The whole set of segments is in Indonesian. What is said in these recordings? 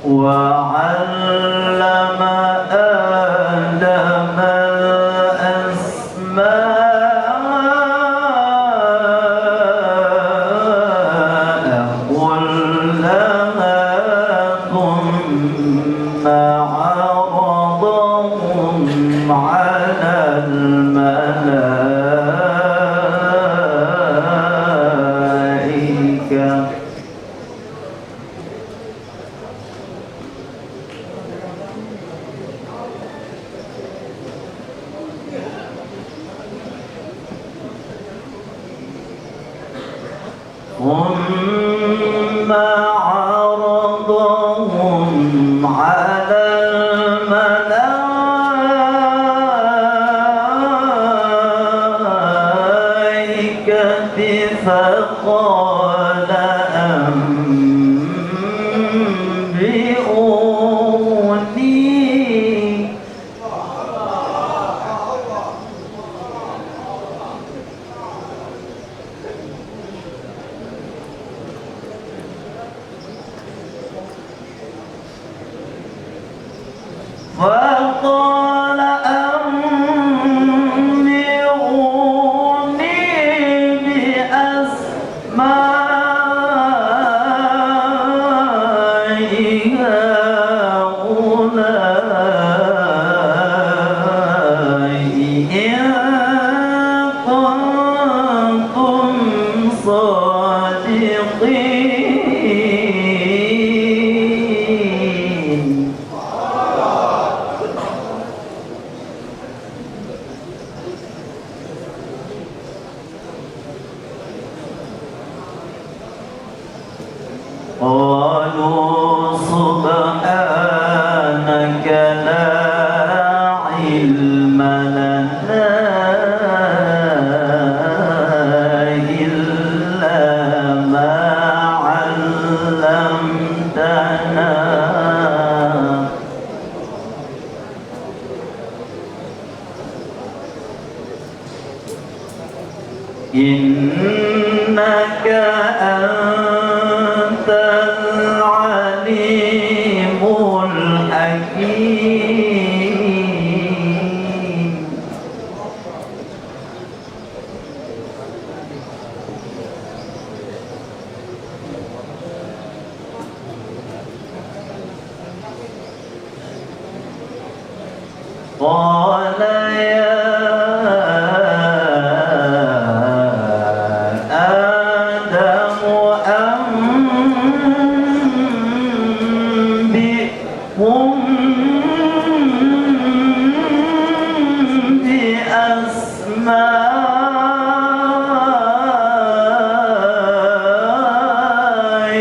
وعلم آدم الأسماء كلها ثم عرضهم على الملائكة ثم عرضهم على الملائكة فقال أنبئوني فقال أنبئوني بأسماء هؤلاء إن كنتم صادقين. قالوا سبحانك لا علم لنا إلا ما علمتنا إنك أنت العليم الحكيم. قال يا آدم أنبئهم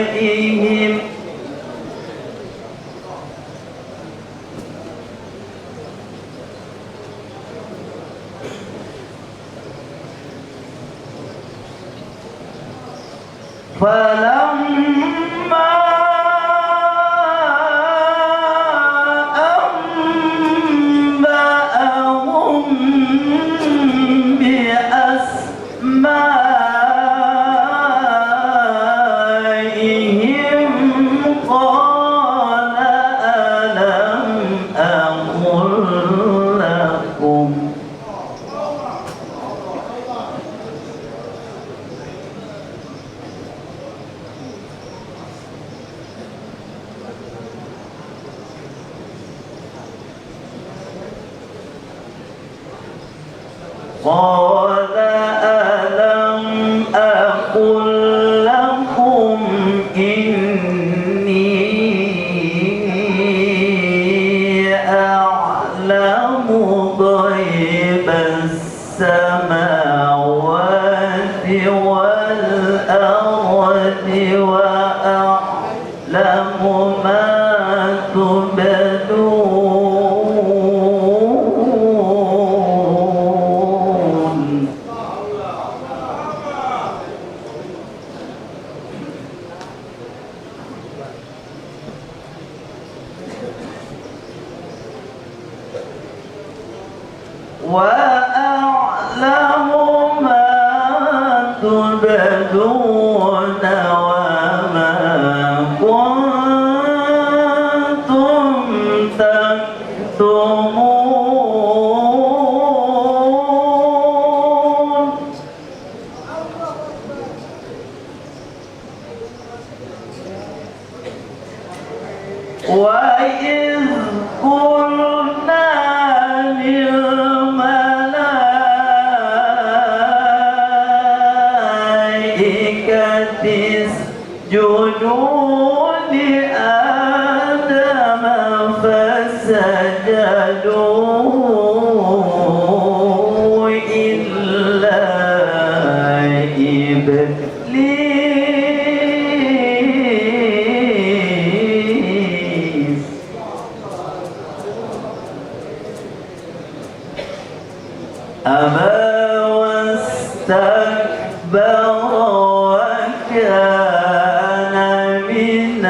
بأسمائهم فلما أنبأهم بأسمائهم قال ألم أقل لكم قال ألم أقل لكم إني أعلم غيب السماوات والأرض وأعلم ما تبدون. وأعلم ما تبدون وما كنتم جنود آدم فسجدوا إلا إبليس أبى واستكبر وكان من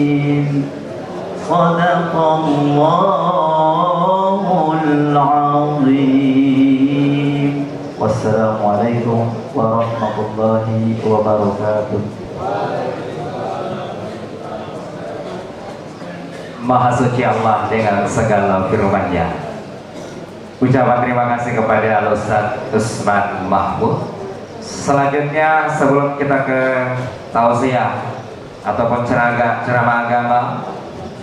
الكافرين صدق الله العظيم والسلام عليكم ورحمة الله وبركاته. Maha suci Allah dengan segala firman-Nya. Ucapan terima kasih kepada Al-Ustaz Usman Mahmud. Selanjutnya sebelum kita ke tausiah ataupun ceramah agama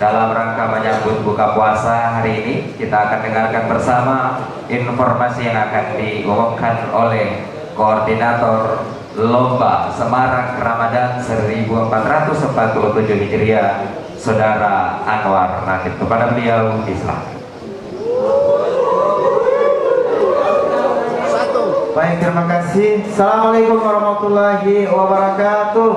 dalam rangka menyambut buka puasa hari ini, kita akan dengarkan bersama informasi yang akan diumumkan oleh Koordinator Lomba Semarang Ramadan 1447 Hijriah, Saudara Anwar Nakib. Kepada beliau diserahkan. Baik, terima kasih. Assalamualaikum warahmatullahi wabarakatuh.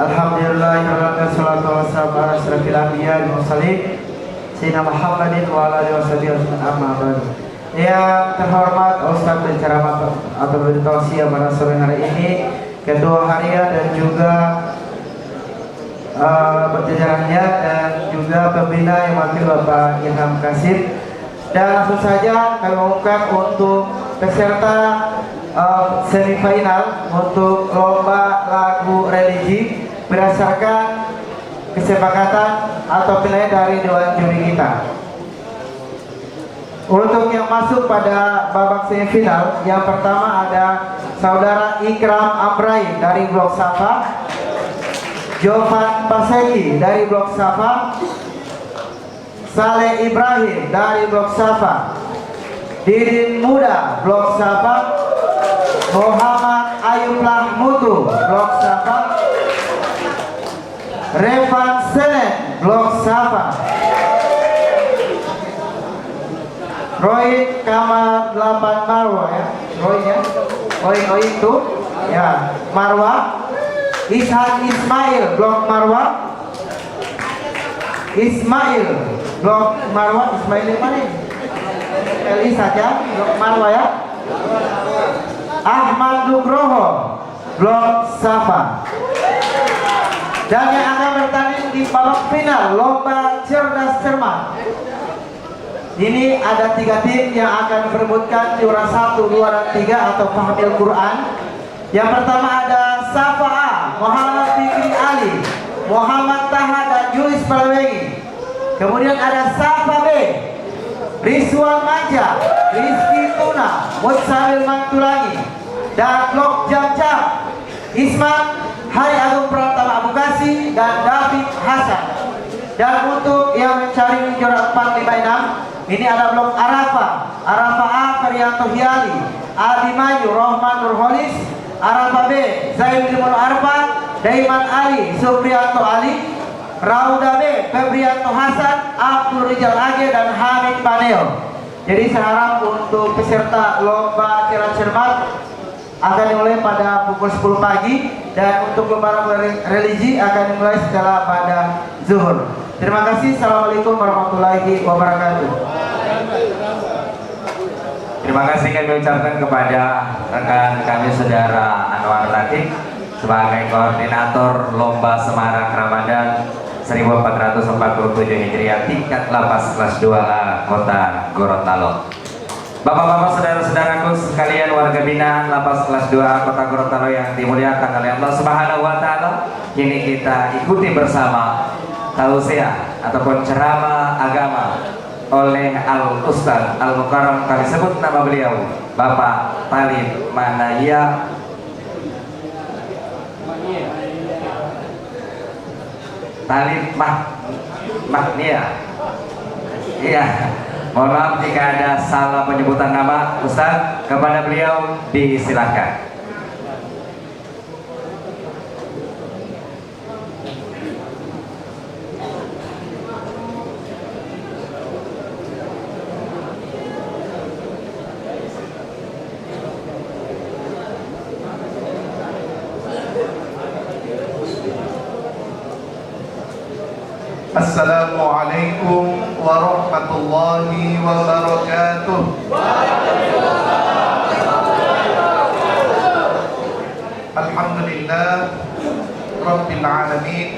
Alhamdulillahirrahmanirrahim. Salatu wassalamu ala asyrafil anbiya wal mursalin Sayyidina Muhammadin wa ala alihi washabihi amma ba'du. Yang terhormat Ustaz penceramah atau bertausiah pada sore hari ini, Ketua Harian dan juga berjajarannya dan juga pembina yang wakil Bapak Ilham Kasim. Dan langsung saja kami umumkan untuk peserta semifinal untuk lomba lagu religi berdasarkan kesepakatan atau penilaian dari Dewan Juri kita. Untuk yang masuk pada babak semifinal, yang pertama ada Saudara Ikram Amrai dari Blok Safa, Jovan Paseki dari Blok Safa, Saleh Ibrahim dari Blok Safa, Didin Muda Blok Safa, Muhammad Ayub Lahmutu Blok Safa, Revan Senen Blok Safa, Roy Kamar 8 Marwa ya, Roy ya, Roy itu ya, Marwa. Ishak Ismail Blok Marwa, Ismail Blok Marwa, Ismail yang mana? Eli saja Blok Marwa ya. Ahmad Nugroho Blok Safa. Dan yang akan bertanding di babak final lomba cerdas cermat. Ini ada 3 tim yang akan berebutkan juara 1, 2, dan 3 atau Fahmil Quran. Yang pertama ada Safa A, Muhammad Fikri Ali, Muhammad Taha dan Julis Palwengi. Kemudian ada Safa B, Rizwan Manja, Rizky Tuna, Mutsabil Mantulangi, dan Blok Jam-Jam, Isman Hari Agung Pratama Abukasi dan David Hasan. Dan untuk yang mencari juara 4, 5, 6, ini ada Blok Arafa, Arafa A, Karyanto Hiali, Adi Maju, Rohman Nurholis, Arafa B, Zain Limon Arfa, Daiman Ali, Supriyanto Ali, Rauda B, Febrianto Hasan, Abdul Rijal Age, dan Hamid Paneo. Jadi saya harap untuk peserta lomba cerdas cermat akan dimulai pada pukul 10 pagi dan untuk lomba religi akan dimulai setelah pada zuhur. Terima kasih. Assalamualaikum warahmatullahi wabarakatuh. Terima kasih kami ucapkan kepada rekan kami Saudara Anwar Latif sebagai koordinator lomba Semarang Ramadan 1447 Hijriah tingkat lapas kelas 2A Kota Gorontalo. Bapak-bapak, saudara-saudaraku sekalian warga binaan lapas kelas 2A Kota Gorontalo yang dimuliakan oleh Allah Subhanahu wa taala, kini kita ikuti bersama tausiah ataupun ceramah agama oleh Al-Ustaz Al-Mukarram, kami sebut nama beliau Bapak Talib Manaya Talib Magnia. Iya, mohon maaf jika ada salah penyebutan nama. Ustaz, kepada beliau disilahkan. Assalamualaikum warahmatullahi wabarakatuh. Alhamdulillah Rabbil alamin.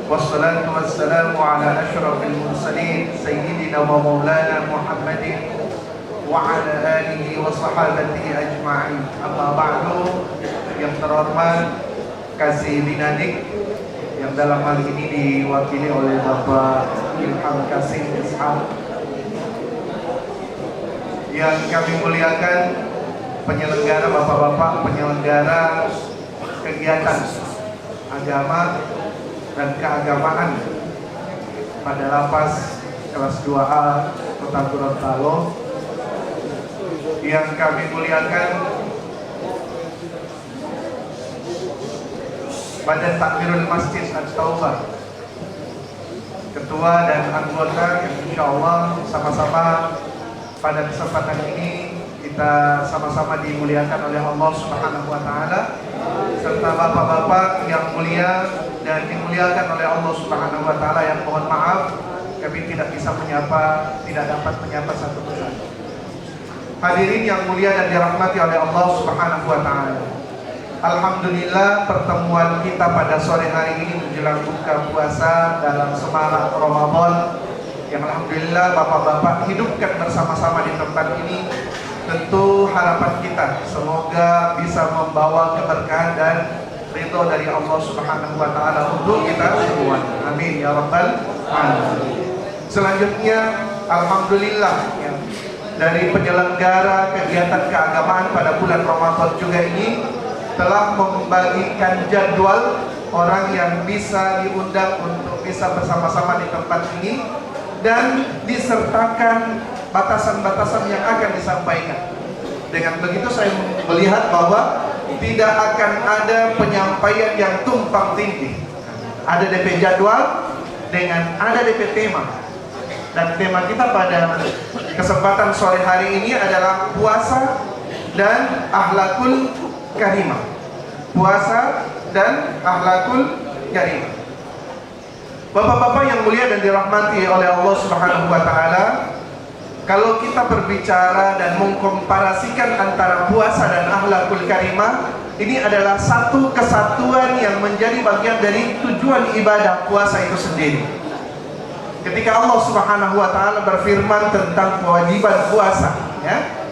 Wassalatu wassalamu ala ashrafil mursalin Sayyidina wa maulana Muhammadin wa ala alihi wa sahabatihi ajma'in. Amma ba'du. Yang terhormat Kasih Binadik, yang dalam hal ini diwakili oleh Bapak Ilham Kasim Ishaq, yang kami muliakan penyelenggara, bapak-bapak penyelenggara kegiatan agama dan keagamaan pada lapas kelas 2A Kota Gorontalo, yang kami muliakan Badan Takmirul Masjid At-Taubah, ketua dan anggota, yang insya Allah sama-sama pada kesempatan ini kita sama-sama dimuliakan oleh Allah Subhanahu wa Ta'ala, serta bapak-bapak yang mulia dan dimuliakan oleh Allah Subhanahu wa Ta'ala, yang mohon maaf kami tidak bisa menyapa, tidak dapat menyapa satu persatu. Hadirin yang mulia dan dirahmati oleh Allah Subhanahu wa Ta'ala, alhamdulillah pertemuan kita pada sore hari ini menjelang buka puasa dalam semarak Ramadan, yang alhamdulillah bapak-bapak hidupkan bersama-sama di tempat ini. Tentu harapan kita semoga bisa membawa keberkahan dan ridho dari Allah Subhanahu wa Ta'ala untuk kita semua. Amin ya rabbal alamin. Selanjutnya alhamdulillah ya, dari penyelenggara kegiatan keagamaan pada bulan Ramadan juga ini telah membagikan jadwal orang yang bisa diundang untuk bisa bersama-sama di tempat ini, dan disertakan batasan-batasan yang akan disampaikan. Dengan begitu saya melihat bahwa tidak akan ada penyampaian yang tumpang tindih. Ada DP jadwal dengan ada DP tema. Dan tema kita pada kesempatan sore hari ini adalah puasa dan akhlakul karimah. Puasa dan akhlakul karimah. Bapak-bapak yang mulia dan dirahmati oleh Allah Subhanahu wa Ta'ala, kalau kita berbicara dan mengkomparasikan antara puasa dan akhlakul karimah, ini adalah satu kesatuan yang menjadi bagian dari tujuan ibadah puasa itu sendiri. Ketika Allah Subhanahu wa Ta'ala berfirman tentang kewajiban puasa, ya,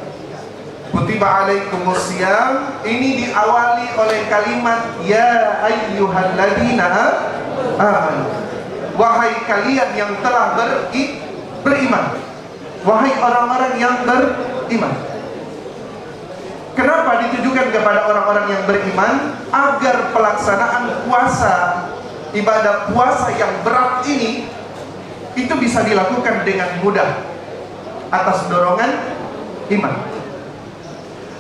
kutiba alaikumusiyam, ini diawali oleh kalimat ya ayyuhalladzina amanu, wahai kalian yang telah beriman, wahai orang-orang yang beriman. Kenapa ditujukan kepada orang-orang yang beriman? Agar pelaksanaan puasa, ibadah puasa yang berat ini itu bisa dilakukan dengan mudah atas dorongan iman.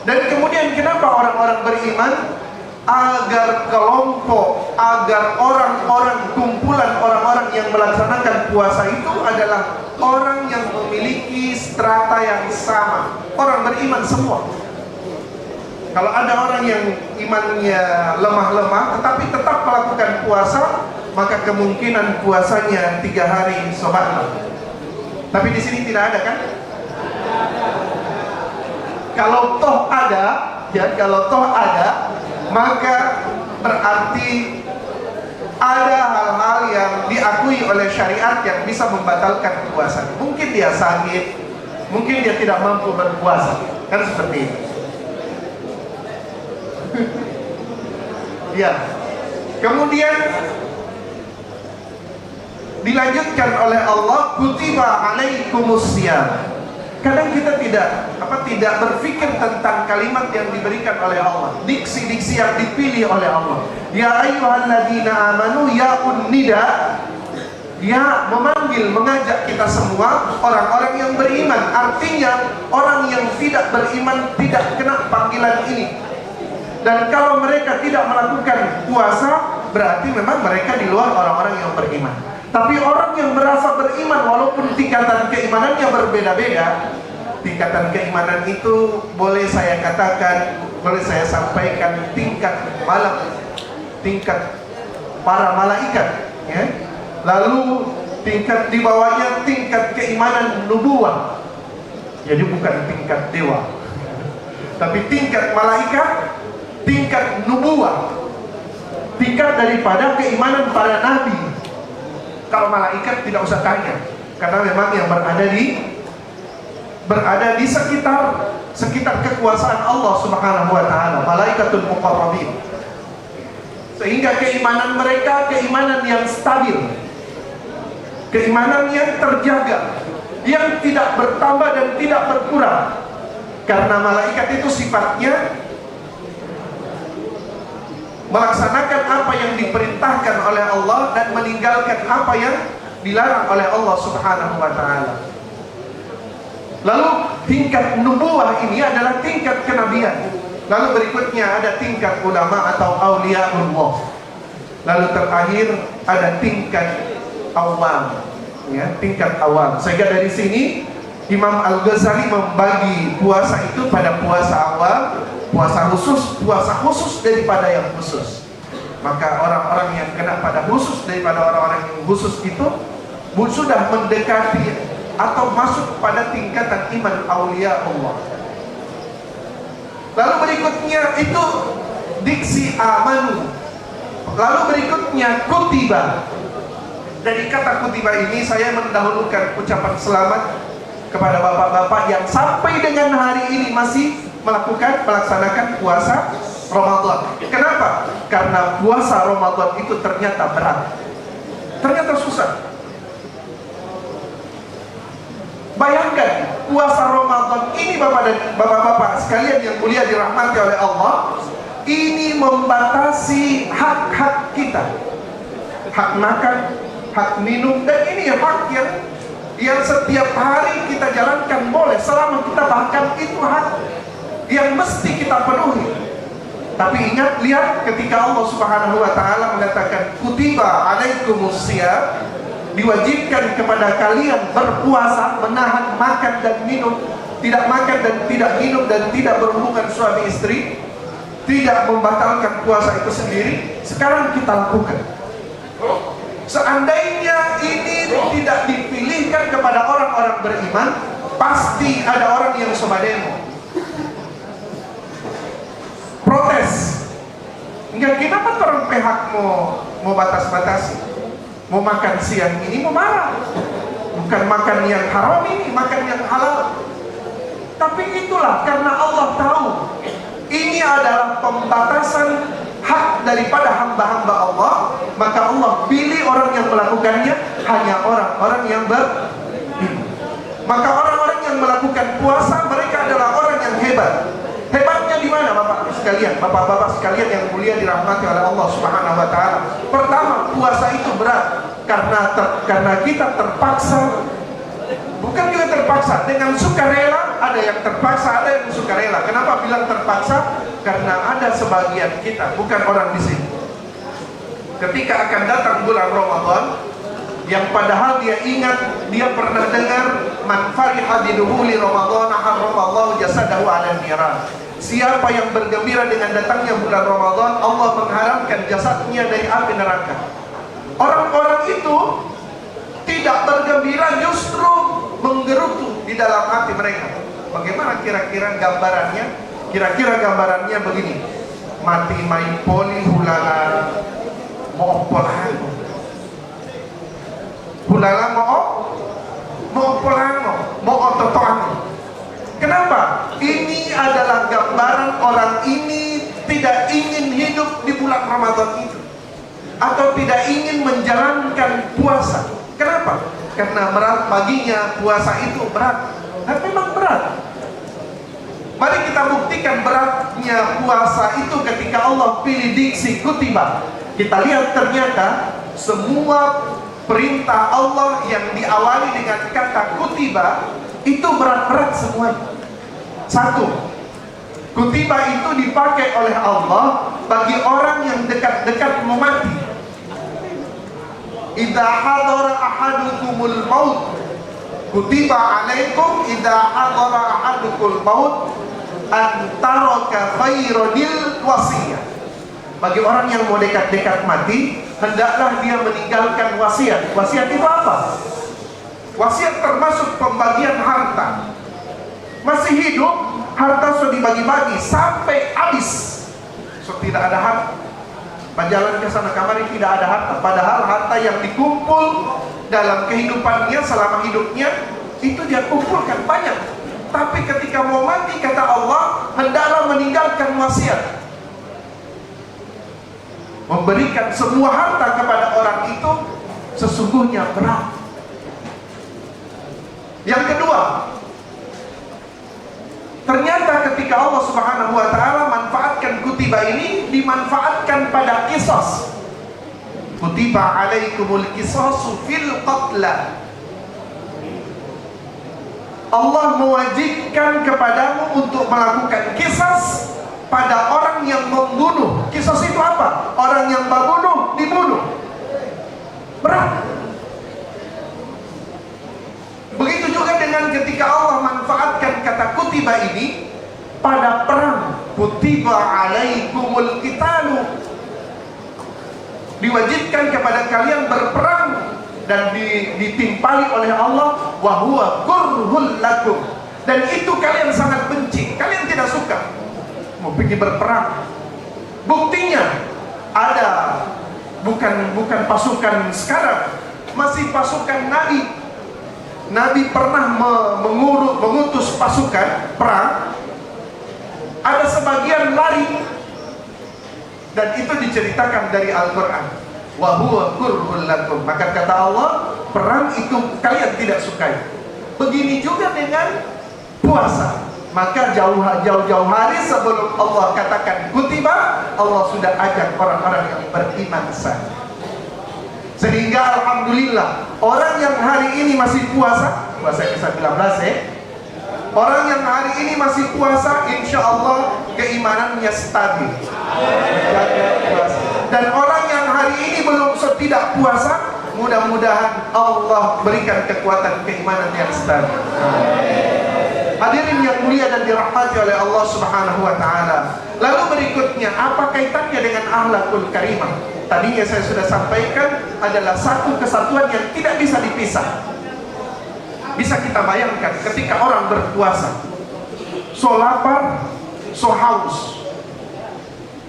Dan kemudian kenapa orang-orang beriman? Agar kelompok, agar orang-orang, kumpulan orang-orang yang melaksanakan puasa itu adalah orang yang memiliki strata yang sama. Orang beriman semua. Kalau ada orang yang imannya lemah-lemah tetapi tetap melakukan puasa, maka kemungkinan puasanya 3 hari sobatlah. Tapi di sini tidak ada kan? Kalau toh ada, ya kalau toh ada, maka berarti ada hal-hal yang diakui oleh syariat yang bisa membatalkan puasa. Mungkin dia sakit, mungkin dia tidak mampu berpuasa, kan seperti itu. Ya. Kemudian dilanjutkan oleh Allah, kutiba alaikumusiyam. Kadang kita tidak berpikir tentang kalimat yang diberikan oleh Allah, diksi-diksi yang dipilih oleh Allah. Ya ayyuhalladzina amanu, ya unnida, Dia memanggil, mengajak kita semua orang-orang yang beriman. Artinya orang yang tidak beriman tidak kena panggilan ini. Dan kalau mereka tidak melakukan puasa, berarti memang mereka di luar orang-orang yang beriman. Tapi orang yang merasa beriman, walaupun tingkatan keimanannya berbeda-beda, tingkatan keimanan itu boleh saya katakan, boleh saya sampaikan tingkat malak, tingkat para malaikat, ya. Lalu tingkat di bawahnya tingkat keimanan nubuwah. Jadi bukan tingkat dewa, tapi tingkat malaikat, tingkat nubuwah, tingkat daripada keimanan para nabi. Kalau malaikat tidak usah tanya, karena memang yang berada di sekitar kekuasaan Allah Subhanahu wa taala, malaikatul muqarrabin. Sehingga keimanan mereka keimanan yang stabil, keimanan yang terjaga, yang tidak bertambah dan tidak berkurang. Karena malaikat itu sifatnya melaksanakan apa yang diperintahkan oleh Allah dan meninggalkan apa yang dilarang oleh Allah Subhanahu wa taala. Lalu tingkat nubuwah ini adalah tingkat kenabian. Lalu berikutnya ada tingkat ulama atau auliaullah. Lalu terakhir ada tingkat awam, ya, tingkat awam. Sehingga dari sini Imam Al-Ghazali membagi puasa itu pada puasa awam, puasa khusus daripada yang khusus. Maka orang-orang yang kena pada khusus daripada orang-orang yang khusus itu sudah mendekati atau masuk pada tingkatan iman aulia Allah. Lalu berikutnya itu diksi amanu. Lalu berikutnya kutiba. Dari kata kutiba ini saya mendahulukan ucapan selamat kepada bapak-bapak yang sampai dengan hari ini masih melaksanakan puasa Ramadan. Kenapa? Karena puasa Ramadan itu ternyata berat, ternyata susah. Bayangkan puasa Ramadan ini bapak-bapak sekalian yang mulia dirahmati oleh Allah, ini membatasi hak-hak kita, hak makan, hak minum, dan ini hak yang setiap hari kita jalankan boleh selama kita bahkan itu hak yang mesti kita penuhi. Tapi ingat, lihat ketika Allah Subhanahu wa taala mengatakan kutiba alaikumusiyam, diwajibkan kepada kalian berpuasa, menahan makan dan minum, tidak makan dan tidak minum dan tidak berhubungan suami istri, tidak membatalkan puasa itu sendiri. Sekarang kita lakukan. Seandainya ini tidak dipilihkan kepada orang-orang beriman, pasti ada orang yang demo, protes. Enggak, kenapa orang pihak mau batas-batasi? Mau makan siang ini mau marah, bukan makan yang haram ini, makan yang halal. Tapi itulah karena Allah tahu ini adalah pembatasan hak daripada hamba-hamba Allah, maka Allah pilih orang yang melakukannya hanya orang-orang yang beriman. Maka orang-orang yang melakukan puasa, mereka adalah orang yang hebat. Hebatnya di mana bapak sekalian, bapak-bapak sekalian yang mulia dirahmati oleh Allah Subhanahu wa taala? Pertama, puasa itu berat karena kita terpaksa, bukan juga terpaksa, dengan sukarela. Ada yang terpaksa, ada yang sukarela. Kenapa bilang terpaksa? Karena ada sebagian kita, bukan orang di sini, ketika akan datang bulan Ramadan, yang padahal dia ingat, dia pernah dengar man fariha biduhuli Ramadan harramallahu jasadahu 'alan niran. Siapa yang bergembira dengan datangnya bulan Ramadan, Allah mengharamkan jasadnya dari api neraka. Orang-orang itu tidak bergembira, justru menggerutu di dalam hati mereka. Bagaimana kira-kira gambarannya? Kira-kira gambarannya begini: mati main poli hulala mau polango, hulala mau polango, mau ototoango. Kenapa? Ini adalah gambaran orang ini tidak ingin hidup di bulan Ramadan itu, atau tidak ingin menjalankan puasa. Kenapa? Karena berat baginya puasa itu berat. Dan memang berat. Mari kita buktikan beratnya puasa itu ketika Allah pilih diksi kutiba. Kita lihat ternyata semua perintah Allah yang diawali dengan kata kutiba itu berat-berat semuanya. Satu, kutiba itu dipakai oleh Allah bagi orang yang dekat-dekat mau mati. Idza hadara ahadukumul maut kutiba alaikum idza hadara ahadukumul maut an taraka khairanil wasiyah. Bagi orang yang mau dekat-dekat mati, hendaklah dia meninggalkan wasiat. Wasiat itu apa? Wasiat termasuk pembagian harta. Masih hidup, harta sudah dibagi-bagi sampai habis. So tidak ada harta. Berjalan ke sana kemari tidak ada harta. Padahal harta yang dikumpul dalam kehidupannya selama hidupnya itu dia kumpulkan banyak. Tapi ketika mau mati kata Allah, hendaklah meninggalkan wasiat. Memberikan semua harta kepada orang itu sesungguhnya berat. Yang kedua, ternyata ketika Allah Subhanahu wa taala manfaatkan kutiba ini dimanfaatkan pada qisas. Kutiba alaikumul qisasu fil qatla. Allah mewajibkan kepadamu untuk melakukan qisas pada orang yang membunuh. Qisas itu apa? Orang yang membunuh dibunuh. Berat. Begitu juga dengan ketika Allah manfaatkan kata kutiba ini pada perang. Kutiba alaikumul qitalu. Diwajibkan kepada kalian berperang dan ditimpali oleh Allah wa huwa kurhul lakum. Dan itu kalian sangat benci, kalian tidak suka. Mau pergi berperang. Buktinya ada bukan pasukan sekarang, masih pasukan Nabi. Nabi pernah mengutus pasukan perang. Ada sebagian lari dan itu diceritakan dari Al-Quran. Wa huwa kurhul lakum. Maka kata Allah, perang itu kalian tidak sukai. Begini juga dengan puasa. Maka jauh-jauh hari sebelum Allah katakan kutiba, Allah sudah ajak orang-orang yang beriman sana. Sehingga alhamdulillah orang yang hari ini masih puasa ke-19 orang yang hari ini masih puasa, insya Allah keimanannya stabil. Dan orang yang hari ini belum tidak puasa, mudah-mudahan Allah berikan kekuatan keimanan yang stabil. Hadirin yang mulia dan dirahmati oleh Allah Subhanahu wa taala. Lalu berikutnya, apa kaitannya dengan akhlakul karimah? Tadinya saya sudah sampaikan adalah satu kesatuan yang tidak bisa dipisah. Bisa kita bayangkan ketika orang berpuasa, so lapar, so haus.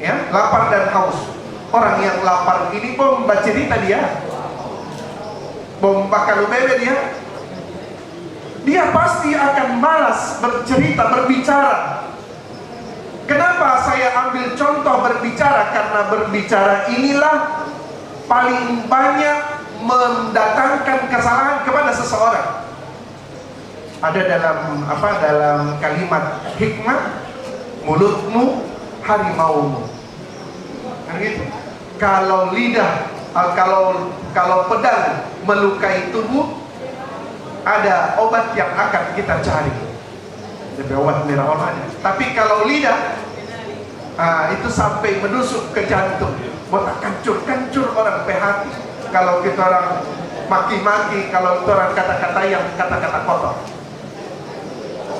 Ya, lapar dan haus. Orang yang lapar ini bom cerita dia. Bom bakal bebe dia. Dia pasti akan malas bercerita, berbicara. Kenapa saya ambil contoh berbicara? Karena berbicara inilah paling banyak mendatangkan kesalahan kepada seseorang. Ada dalam kalimat hikmah, mulutmu harimaumu. Kan gitu. Kalau lidah, kalau pedang melukai tubuh, ada obat yang akan kita cari. Jadi obat merah ada. Tapi kalau lidah, itu sampai menusuk ke jantung, botak kancur orang PHT. Kalau kita orang maki-maki, kalau kita orang kata-kata yang kata-kata kotor.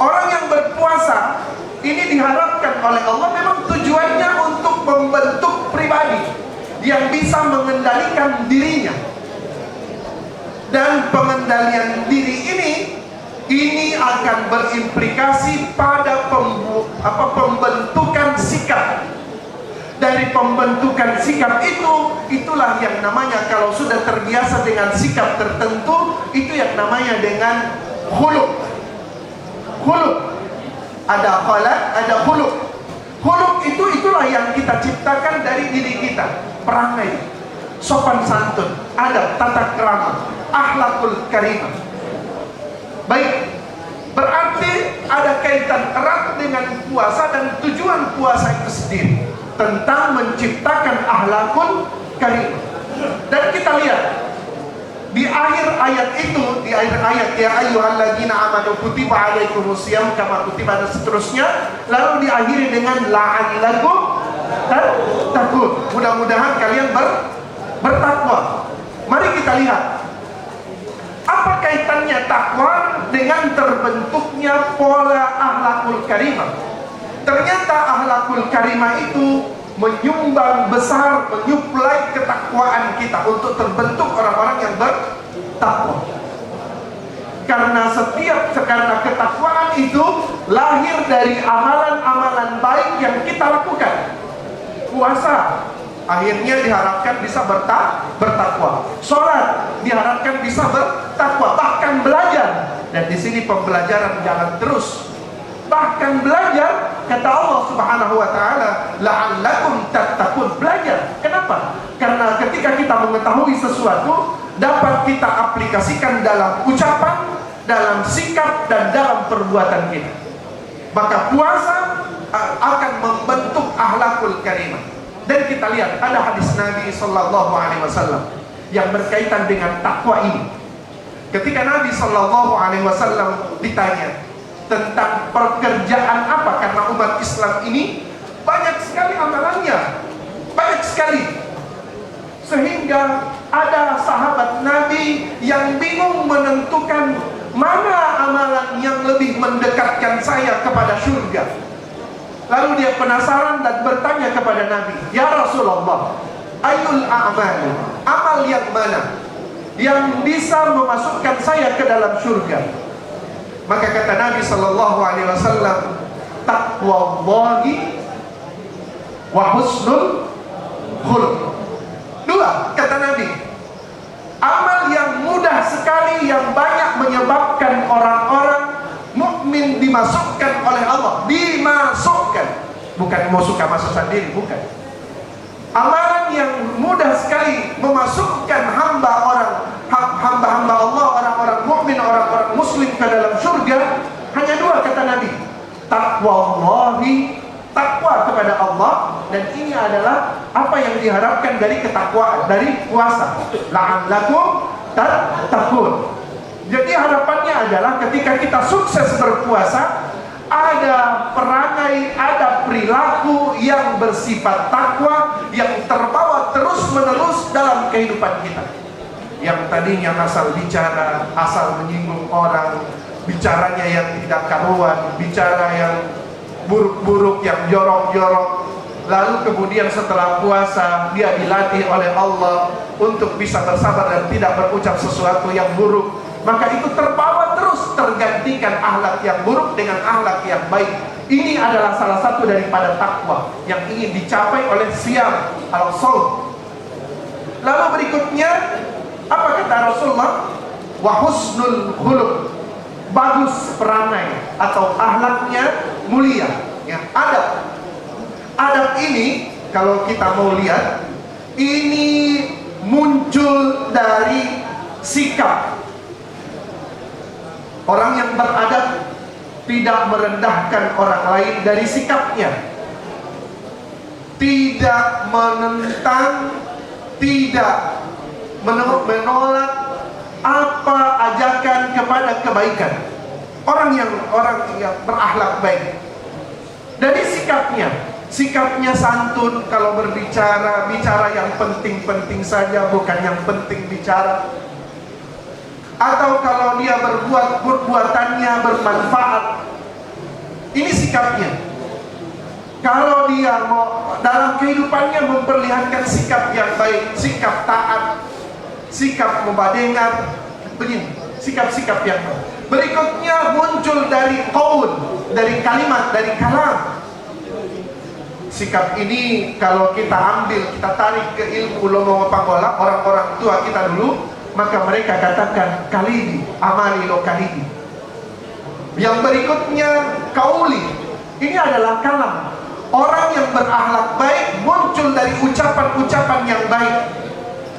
Orang yang berpuasa ini diharapkan oleh Allah memang tujuannya untuk membentuk pribadi yang bisa mengendalikan dirinya. Dan pengendalian diri ini akan berimplikasi pada pembentukan sikap. Dari pembentukan sikap itulah yang namanya, kalau sudah terbiasa dengan sikap tertentu, itu yang namanya dengan khuluq. Khuluq. Ada khalaq, ada khuluq. Khuluq itulah yang kita ciptakan dari diri kita. Perangai, sopan santun, adab, tata krama, akhlakul karimah. Baik, berarti ada kaitan erat dengan puasa dan tujuan puasa itu sendiri tentang menciptakan akhlakul karimah. Dan kita lihat Di akhir ayat itu, di akhir ayat ya ayyuhalladzina amanu kutiba alaikumusiyam kama kutiba dan seterusnya, lalu diakhiri dengan la'allakum tattaqun. Mudah-mudahan kalian bertakwa. Mari kita lihat apa kaitannya takwa dengan terbentuknya pola akhlakul karimah. Ternyata akhlakul karimah itu menyumbang besar, menyuplai ketakwaan kita untuk terbentuk orang-orang yang bertakwa. Karena karena ketakwaan itu lahir dari amalan-amalan baik yang kita lakukan. Puasa akhirnya diharapkan bisa bertakwa. Sholat diharapkan bisa bertakwa. Bahkan belajar, dan di sini pembelajaran jalan terus. Bahkan belajar, kata Allah Subhanahu wa taala, la'allakum tattaqun. Belajar. Kenapa? Karena ketika kita mengetahui sesuatu, dapat kita aplikasikan dalam ucapan, dalam sikap, dan dalam perbuatan kita. Maka puasa akan membentuk akhlakul karimah. Dan kita lihat ada hadis Nabi sallallahu alaihi wasallam yang berkaitan dengan takwa ini. Ketika Nabi sallallahu alaihi wasallam ditanya tentang pekerjaan apa, karena umat Islam ini banyak sekali amalannya, banyak sekali, sehingga ada sahabat Nabi yang bingung menentukan mana amalan yang lebih mendekatkan saya kepada surga. Lalu dia penasaran dan bertanya kepada Nabi, ya Rasulullah, ayul a'mal, amal yang mana yang bisa memasukkan saya ke dalam surga? Maka kata Nabi sallallahu alaihi wasallam, taqwallahi wa husnul khuluq. Dua, kata Nabi, amal yang mudah sekali yang banyak menyebabkan orang-orang mukmin dimasukkan oleh Allah, dimasukkan, bukan mau suka masuk sendiri, bukan. Amalan yang mudah sekali memasukkan hamba-hamba Allah, orang-orang mukmin, orang-orang muslim ke dalam surga, hanya dua, kata Nabi. Taqwallahi, takwa kepada Allah, dan ini adalah apa yang diharapkan dari ketakwaan, dari puasa. La'allakum tattaqun. Jadi harapannya adalah ketika kita sukses berpuasa, ada perangai, ada perilaku yang bersifat takwa yang terbawa terus-menerus dalam kehidupan kita. Yang tadinya asal bicara, asal menyinggung orang, bicaranya yang tidak karuan, bicara yang buruk-buruk, yang jorok-jorok. Lalu kemudian setelah puasa dia dilatih oleh Allah untuk bisa bersabar dan tidak berucap sesuatu yang buruk. Maka itu terbawa terus, tergantikan akhlak yang buruk dengan akhlak yang baik. Ini adalah salah satu daripada takwa yang ingin dicapai oleh siyam al-shaum. Lalu berikutnya, apa kata Rasulullah? Wa husnul khuluq, bagus perangai atau akhlaknya mulia. Ya, adab. Adab ini kalau kita mau lihat, ini muncul dari sikap. Orang yang beradab tidak merendahkan orang lain dari sikapnya, tidak menentang, tidak menolak apa ajakan kepada kebaikan. Orang yang berakhlak baik dari sikapnya santun. Kalau berbicara, bicara yang penting-penting saja, bukan yang penting bicara. Atau kalau dia perbuatannya bermanfaat, ini sikapnya. Kalau dia mau dalam kehidupannya memperlihatkan sikap yang baik, sikap taat, sikap membadengar, begini, sikap-sikap yang baik. Berikutnya muncul dari qaul, dari kalimat, dari kalam. Sikap ini kalau kita ambil, kita tarik ke ilmu Lomo Panggola, orang-orang tua kita dulu, maka mereka katakan kalibi, amali lo kalibi. Yang berikutnya kauli, ini adalah kalam. Orang yang berakhlak baik muncul dari ucapan-ucapan yang baik,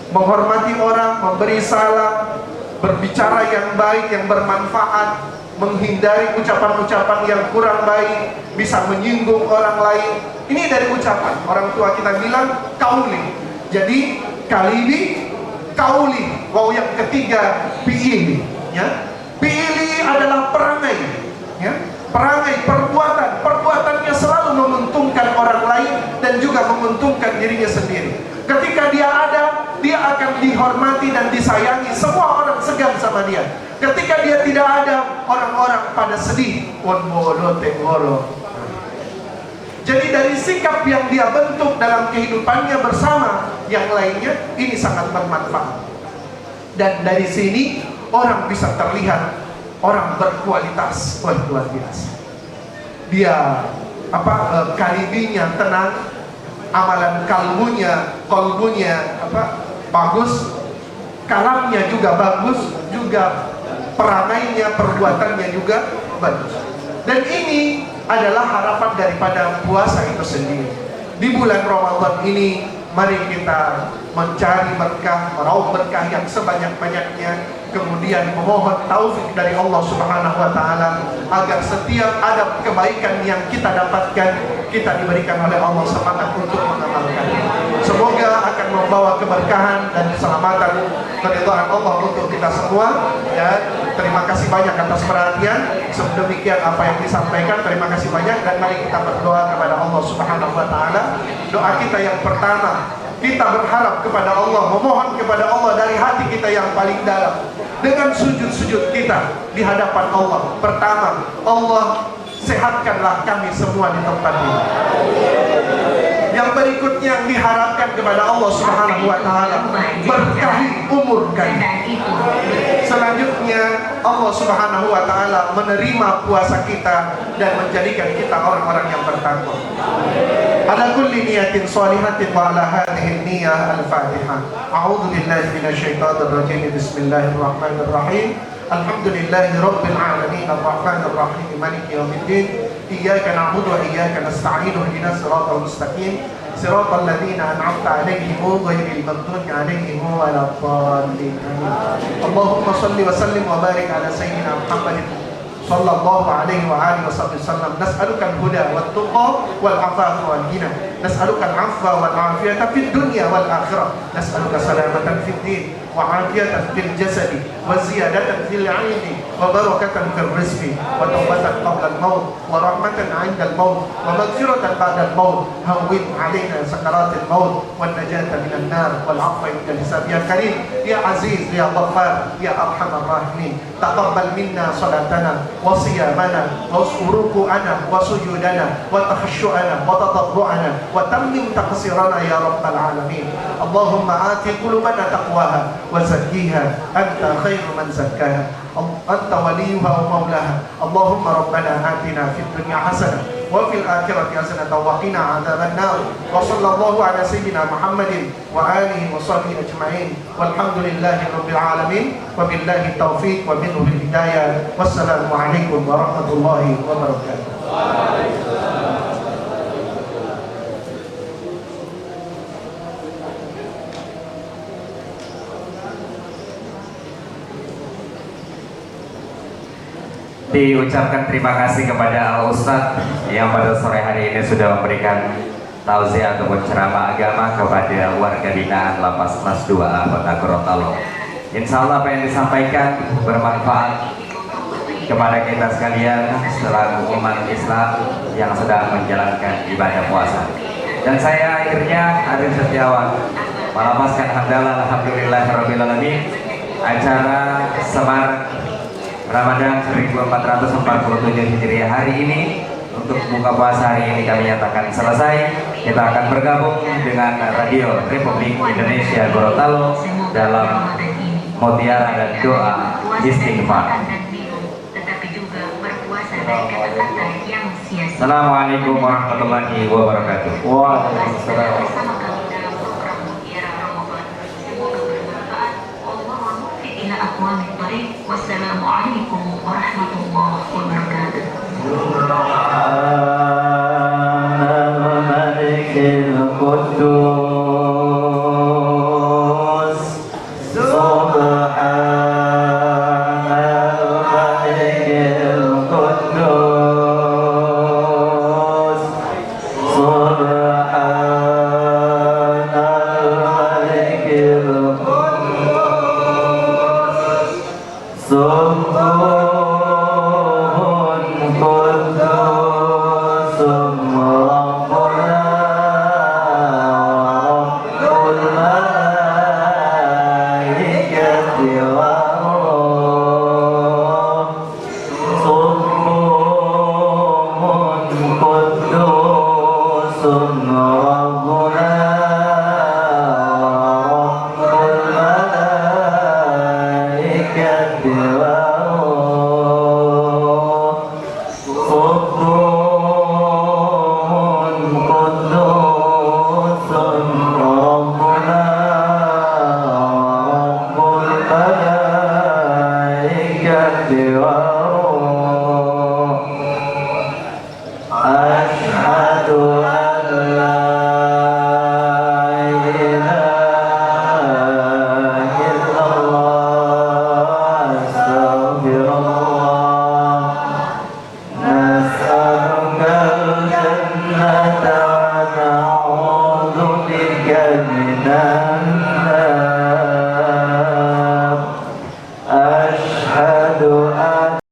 menghormati orang, memberi salam, berbicara yang baik, yang bermanfaat, menghindari ucapan-ucapan yang kurang baik, bisa menyinggung orang lain. Ini dari ucapan. Orang tua kita bilang kauli. Jadi kalibi, kauli, wow yang ketiga fi'ili, ya. Fi'ili adalah perangai, ya. Perangai, perbuatannya selalu menguntungkan orang lain dan juga menguntungkan dirinya sendiri. Ketika dia ada, dia akan dihormati dan disayangi, semua orang segan sama dia. Ketika dia tidak ada, orang-orang pada sedih. Jadi dari sikap yang dia bentuk dalam kehidupannya bersama yang lainnya, ini sangat bermanfaat. Dan dari sini orang bisa terlihat orang berkualitas. Wah, luar biasa. Dia kalbinya tenang, amalan kolbunya bagus, kalamnya juga bagus, juga perangainya, perbuatannya juga bagus. Dan ini adalah harapan daripada puasa itu sendiri. Di bulan Ramadan ini, mari kita mencari berkah, meraup berkah yang sebanyak-banyaknya, kemudian memohon taufik dari Allah Subhanahu wa Ta'ala agar setiap ada kebaikan yang kita dapatkan, kita diberikan oleh Allah semangat untuk mengamalkannya. Semoga akan membawa keberkahan dan keselamatan, keridhaan Allah untuk kita semua. Dan terima kasih banyak atas perhatian. Sedemikian apa yang disampaikan, terima kasih banyak, dan mari kita berdoa kepada Allah Subhanahu wa Ta'ala. Doa kita yang pertama, kita berharap kepada Allah, memohon kepada Allah dari hati kita yang paling dalam, dengan sujud-sujud kita di hadapan Allah. Pertama, Allah sehatkanlah kami semua di tempat ini. Yang berikutnya yang diharapkan kepada Allah Subhanahu wa Ta'ala, berkahi umur kami. Selanjutnya Allah Subhanahu wa Ta'ala menerima puasa kita dan menjadikan kita orang-orang yang bertakwa. Ala kulli niyatin shalihatin wa ala hadhihi niyyah al-Fatihah. A'udzu billahi minasyaitonir rajim. Bismillahirrahmanirrahim. Alhamdulillahi rabbil alamin arrahmanir rahim maliki yaumiddin. Iyyaka na'budu wa iyyaka nasta'in. Ihdinas siratal mustaqim. Siratal ladzina an'amta 'alaihim ghairil maghdubi 'alaihim waladdallin. Allahumma shalli wa sallim wa barik ala sayyidina Muhammadin sallallahu alaihi wa alihi wasallam. Nas'aluka al-huda wat tuqa wal afafa wal ghina. Nas'aluka al-'afwa wal 'afiyata fid dunya wal akhirah. Nas'aluka salamatan fid din wa 'afiyatan fil jasadi wa ziyadatan fil 'ilmi wa barakatan fil rizqi wa tawbatan qabla al-maut wa rahmatan 'inda al-maut wa maghfiratan ba'da al-maut. Hawwin 'alaina sakarat al-maut wan najata minan nar wal 'afwa minka hisab. Ya Karim, ya Aziz, ya Ghaffar, ya Arhamar Rahimin. Taqabbal minna salatana wa siyamana wa ruku'ana wa sujudana wa takhashu'ana wa tadarru'ana wa tammim taqsirana ya rabbal alamin. Allahumma ati qulubana taqwaha wa zakkiha anta khairu man zakkaha anta waliyuha wa maulaha. Allahumma rabbana atina fid dunya hasanah wa fil akhirati hasanah wa qina adzaban nar. Wa sallallahu ala sayyidina Muhammadin wa alihi wa sahbihi ajma'in. Walhamdulillahi rabbil alamin wa billahi taufiq wa minhu hidayah. Wassalamu alaikum warahmatullahi wabarakatuh. Diucapkan terima kasih kepada Al-Ustadz yang pada sore hari ini sudah memberikan tausiah ataupun ceramah agama kepada warga binaan Lapas Kelas 2A Kota Gorontalo. Insya Allah apa yang disampaikan bermanfaat kepada kita sekalian selaku umat Islam yang sedang menjalankan ibadah puasa. Dan saya akhirnya Arif Setiawan melapaskan hamdalah alhamdulillahirrahmanirrahim acara Semarak Ramadan 1447 Hijriah hari ini. Untuk buka puasa hari ini kami nyatakan selesai. Kita akan bergabung dengan Radio Republik Indonesia Gorontalo dalam mutiara dan doa istighfar. Assalamualaikum warahmatullahi wabarakatuh. Waalaikumsalam. Wassalamualaikum warahmatullahi wabarakatuh. Subhanal Malikil Quddus